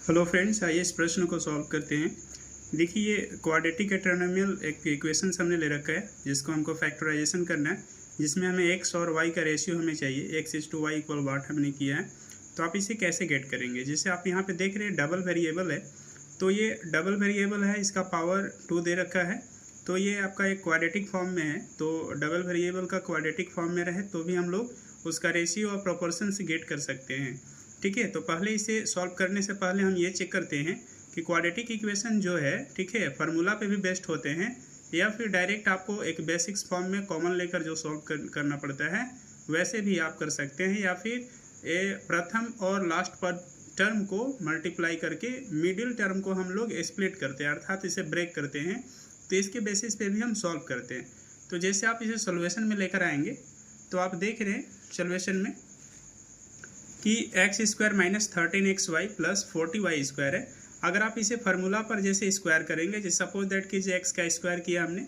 Hello friends, आइए इस प्रश्न को सॉल्व करते हैं। देखिए, ये क्वाड्रेटिक ट्रायनोमियल एक इक्वेशन हमने ले रखा है जिसको हमको फैक्टराइजेशन करना है, जिसमें हमें एक्स और वाई का रेशियो हमें चाहिए। X is to Y equal what हमने किया है। तो आप इसे कैसे गेट करेंगे? जैसे आप यहाँ पे देख रहे हैं डबल वेरिएबल है, तो ये डबल वेरिएबल है, इसका पावर 2 दे रखा है। तो ये आपका एक क्वाड्रेटिक फॉर्म में है, तो डबल वेरिएबल का क्वाड्रेटिक फॉर्म में रहे तो भी हम लोग उसका रेशियो और प्रोपोर्शन से गेट कर सकते हैं। ठीक है, तो पहले इसे सॉल्व करने से पहले हम ये चेक करते हैं कि क्वाड्रेटिक इक्वेशन जो है, ठीक है, फार्मूला पे भी बेस्ड होते हैं या फिर डायरेक्ट आपको एक बेसिक्स फॉर्म में कॉमन लेकर जो सॉल्व करना पड़ता है वैसे भी आप कर सकते हैं, या फिर प्रथम और लास्ट पद टर्म को मल्टीप्लाई करके मिडिल टर्म को हम लोग स्प्लिट करते हैं, अर्थात इसे ब्रेक करते हैं। तो इसके बेसिस पे भी हम सॉल्व करते हैं। तो जैसे आप इसे सॉल्यूशन में लेकर आएंगे तो आप देख रहे हैं सॉल्यूशन में कि x square minus 13xy plus 40y square है। अगर आप इसे फार्मूला पर जैसे स्क्वायर करेंगे, जैसे सपोज दैट कि एक्स का स्क्वायर किया हमने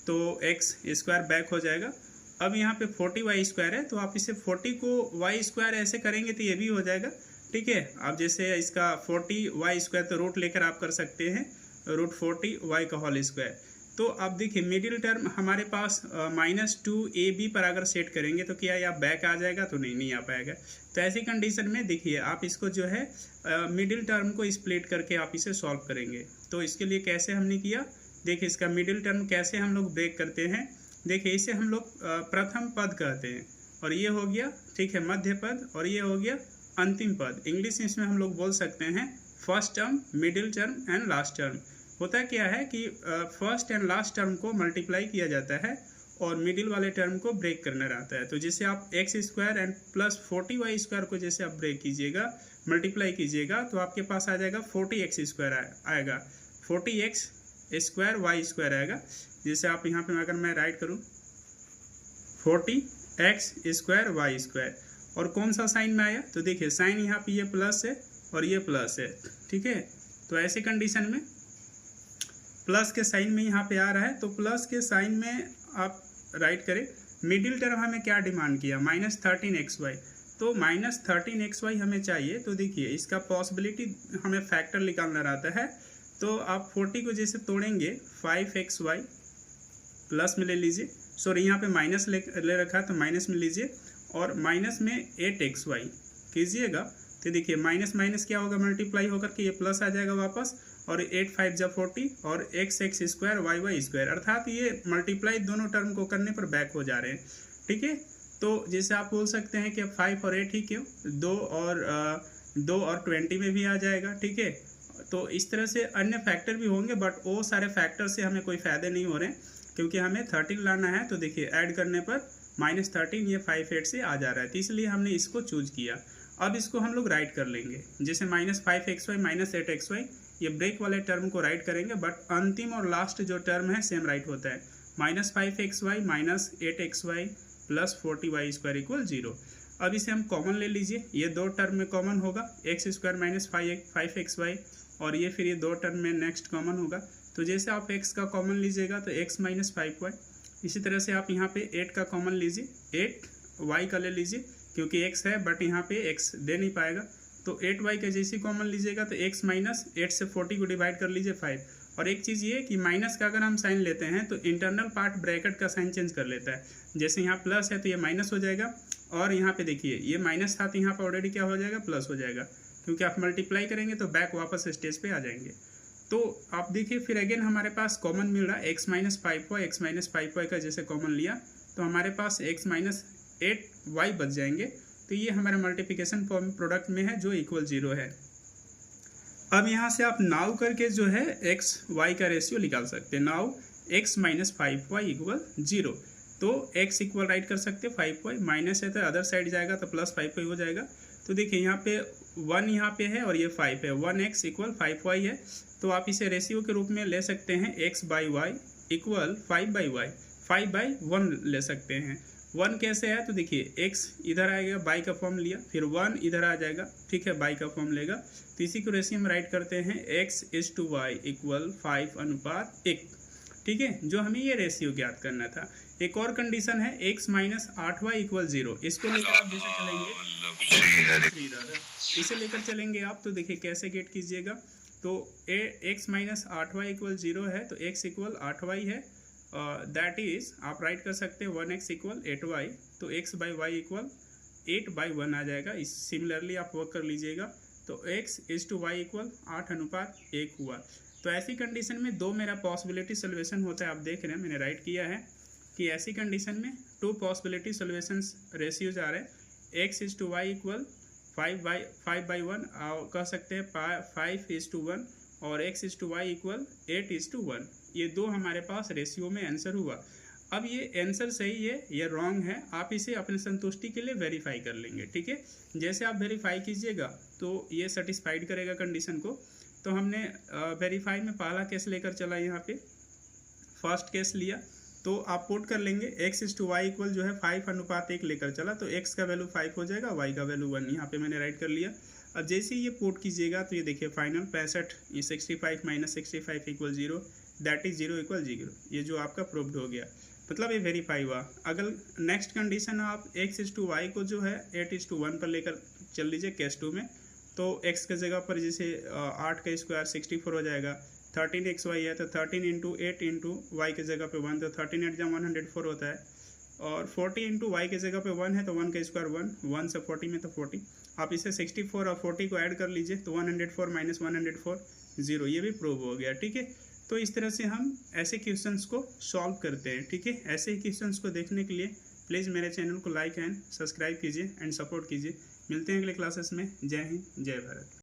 तो एक्स स्क्वायर बैक हो जाएगा। अब यहाँ पे 40y स्क्वायर है, तो आप इसे 40 को y स्क्वायर ऐसे करेंगे तो ये भी हो जाएगा। ठीक है, आप जैसे इसका 40y स्क्वायर तो रूट लेकर आप कर सकते हैं, रूट 40y का होल स्क्वायर। तो आप देखिए मिडिल टर्म हमारे पास -2ab पर अगर सेट करेंगे तो क्या यह बैक आ जाएगा? तो नहीं आ पाएगा। तो ऐसी कंडीशन में देखिए आप इसको जो है मिडिल टर्म को स्प्लिट करके आप इसे सॉल्व करेंगे। तो इसके लिए कैसे हमने किया, देखिए इसका मिडिल टर्म कैसे हम लोग ब्रेक करते हैं। देखिए इसे हम लोग प्रथम पद कहते हैं, और ये हो गया, ठीक है, मध्य पद, और ये हो गया अंतिम पद। इंग्लिश इसमें हम लोग बोल सकते हैं first term, middle term and last term. होता क्या है कि फर्स्ट एंड लास्ट टर्म को मल्टीप्लाई किया जाता है और मिडिल वाले टर्म को ब्रेक करना रहता है। तो जैसे आप x square and plus 40y square को जैसे आप ब्रेक कीजिएगा, मल्टीप्लाई कीजिएगा, तो आपके पास आ जाएगा 40x स्क्वायर आएगा, 40x स्क्वायर y स्क्वायर आएगा। जैसे आप यहाँ पे अगर मैं राइट करूँ 40x स्क्वायर y स्क्वायर, और कौन सा साइन में आया? तो देखिए साइन यहाँ पे ये प्लस है और ये प्लस है। ठीक है, तो ऐसे कंडीशन में प्लस के साइन में यहाँ पे आ रहा है, तो प्लस के साइन में आप राइट करें। मिडिल टर्म हमें क्या डिमांड किया? -13xy। तो -13xy हमें चाहिए। तो देखिए इसका पॉसिबिलिटी हमें फैक्टर निकालना रहता है। तो आप 40 को जैसे तोड़ेंगे 5xy प्लस में ले लीजिए, सॉरी यहाँ पे माइनस ले रखा है तो माइनस में लीजिए, और माइनस में 8xy कीजिएगा। तो देखिए माइनस माइनस क्या होगा, मल्टीप्लाई होकर के ये प्लस आ जाएगा वापस, और 8 5 जा 40 और x स्क्वायर y स्क्वायर, अर्थात ये मल्टीप्लाई दोनों टर्म को करने पर बैक हो जा रहे हैं। ठीक है, तो जैसे आप बोल सकते हैं कि 5 और 8 ही क्यों, 2 और 20 में भी आ जाएगा। ठीक है, तो इस तरह से अन्य फैक्टर भी होंगे, बट वो सारे फैक्टर से हमें कोई फ़ायदे नहीं हो रहे हैं क्योंकि हमें 13 लाना है। तो देखिए ऐड करने पर -13 ये 5 8 से आ जा रहा है, तो इसलिए हमने इसको चूज किया। अब इसको हम लोग राइट कर लेंगे, जैसे -5xy -8xy, ये ब्रेक वाले टर्म को राइट करेंगे, बट अंतिम और लास्ट जो टर्म है सेम राइट होता है। -5xy -8xy plus 40y square equal 0। अब इसे हम कॉमन ले लीजिए, ये दो टर्म में कॉमन होगा, एक्स स्क्वायर माइनस 5xy, और ये फिर ये दो टर्म में नेक्स्ट कॉमन होगा। तो जैसे आप x का कॉमन लीजिएगा तो x माइनस 5y, इसी तरह से आप यहाँ पे 8 का कॉमन लीजिए, 8y का ले लीजिए क्योंकि x है बट यहाँ पे x दे नहीं पाएगा, तो 8y का जैसे कॉमन लीजिएगा तो x माइनस 8 से 40 को डिवाइड कर लीजिए 5। और एक चीज़ ये कि माइनस का अगर हम साइन लेते हैं तो इंटरनल पार्ट ब्रैकेट का साइन चेंज कर लेता है। जैसे यहाँ प्लस है तो ये माइनस हो जाएगा, और यहाँ पे देखिए ये माइनस था तो यहाँ पर ऑलरेडी क्या हो जाएगा, प्लस हो जाएगा, क्योंकि आप मल्टीप्लाई करेंगे तो बैक वापस स्टेज पे आ जाएंगे। तो आप देखिए फिर अगेन हमारे पास कॉमन मिल रहा है x माइनस 5y का जैसे कॉमन लिया तो हमारे पास x माइनस 8y बच जाएंगे। तो ये हमारे मल्टीप्लिकेशन प्रोडक्ट में है जो इक्वल 0 है। अब यहाँ से आप नाउ करके जो है x y का रेशियो निकाल सकते हैं। Now x minus 5y equal 0, तो x इक्वल राइट कर सकते हैं 5y, माइनस है तो अदर साइड जाएगा तो प्लस 5y हो जाएगा। तो देखिए यहाँ पे 1 यहाँ पे है और ये 5 है, 1x इक्वल 5y है, तो आप इसे रेशियो के रूप में ले सकते हैं x by Y equal 5/y, 5/1 ले सकते हैं। 1 कैसे है? तो देखिए x इधर आएगा, बाई का फॉर्म लिया, फिर 1 इधर आ जाएगा, ठीक है, बाई का फॉर्म लेगा, तो इसी को रेशियो में राइट करते हैं x is to y equal 5/1। ठीक है, जो हमें ये रेशियो ज्ञात करना था। एक और कंडीशन है x माइनस 8y इक्वल 0, इसको लेकर आप जैसे चलेंगे, इसे लेकर चलेंगे आप, तो देखिए कैसे गेट कीजिएगा। तो x माइनस 8y इक्वल 0 है, तो x इक्वल 8y है, दैट इज आप राइट कर सकते हैं 1x इक्वल 8y, तो x बाई वाई इक्वल 8/1 आ जाएगा। इस सिमिलरली आप वर्क कर लीजिएगा, तो x is to Y equal 8:1 हुआ। तो ऐसी कंडीशन में दो मेरा पॉसिबिलिटी सोल्यूशन होता है, आप देख रहे हैं मैंने राइट किया है कि ऐसी कंडीशन में 2 पॉसिबिलिटी सोल्यूशन रेशियोज आ रहे हैं। x is to Y equal 5/1 कह सकते हैं 5:1, और x is to Y equal 8:1। ये दो हमारे पास रेशियो में आंसर हुआ। अब ये आंसर सही है या रॉन्ग है, आप इसे अपने संतुष्टि के लिए वेरीफाई कर लेंगे, ठीक है। जैसे आप वेरीफाई कीजिएगा तो ये सेटिस्फाइड करेगा कंडीशन को। तो हमने वेरीफाई में पहला केस लेकर चला, यहाँ पे फर्स्ट केस लिया, तो आप पुट कर लेंगे x is to Y equal जो है 5:1 लेकर चला, तो x का वैल्यू 5 हो जाएगा, y का वैल्यू 1, यहाँ पे मैंने राइट कर लिया। अब जैसे ये पुट कीजिएगा तो ये देखिए फाइनल 65 ये 65 minus 65 equal 0, that is 0 equal 0, ये जो आपका प्रूव्ड हो गया, मतलब ये वेरीफाई हुआ। अगर नेक्स्ट कंडीशन आप x इज टू वाई को जो है 8:1 पर लेकर चल लीजिए केस 2 में, तो x के जगह पर जैसे 8 का स्क्वायर 64 हो जाएगा, 13xy है तो 13 इंटू 8 इंटू वाई के जगह पे 1, तो 13 8 जब 104 होता है, और 40 इंटू वाई के जगह पे 1 है तो 1 का स्क्वायर 1 से 40 में तो 40, आप इसे 64 और 40 को ऐड कर लीजिए तो 104 माइनस 104 0, ये भी प्रूव हो गया, ठीक है। तो इस तरह से हम ऐसे क्वेश्चंस को सॉल्व करते हैं, ठीक है। ऐसे ही क्वेश्चंस को देखने के लिए प्लीज़ मेरे चैनल को लाइक एंड सब्सक्राइब कीजिए एंड सपोर्ट कीजिए। मिलते हैं अगले क्लासेस में। जय हिंद, जय भारत।